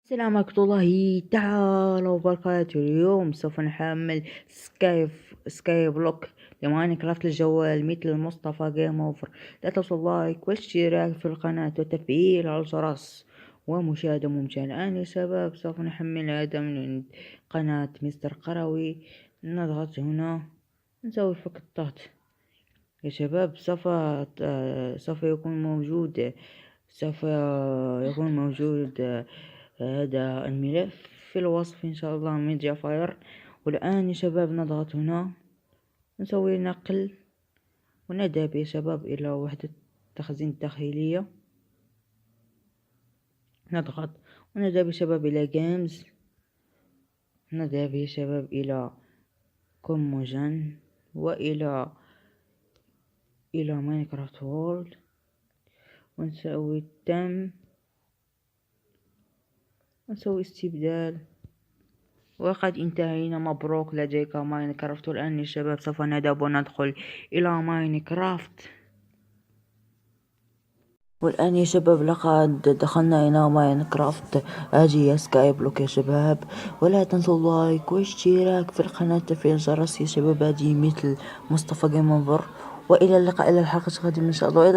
السلام ورحمة الله تعالى وبركاته. اليوم سوف نحمل سكاي بلوك لماينكرافت للجوال مثل مصطفى جيم اوفر. لا تنسوا اللايك والاشتراك في القناة وتفعيل الجرس ومشاهدة ممتعة. الآن يا شباب سوف نحمل هذا من قناة مستر قروي. نضغط هنا، نسوي فك الضغط يا شباب. سوف يكون موجود هذا الملف في الوصف إن شاء الله، ميديا فاير. والآن يا شباب نضغط هنا، نسوي نقل ونذهب يا شباب إلى وحدة تخزين الداخلية. نضغط ونذهب يا شباب إلى جيمز، نذهب يا شباب إلى كوموجن وإلى ماينكرافت وورلد، ونسوي تم ونسوي استبدال. وقد انتهينا، مبروك لديك ماينكرافت. والآن يا شباب سوف نذهب وندخل إلى ماينكرافت. والآن يا شباب لقد دخلنا إلى ماينكرافت. هذه سكاي بلوك يا شباب. ولا تنسوا اللايك واشتراك في القناة وتفعيل الجرس يا شباب. هذه مثل مصطفى جيم اوفر. وإلى اللقاء، إلى الحلقة القادمة إن شاء الله.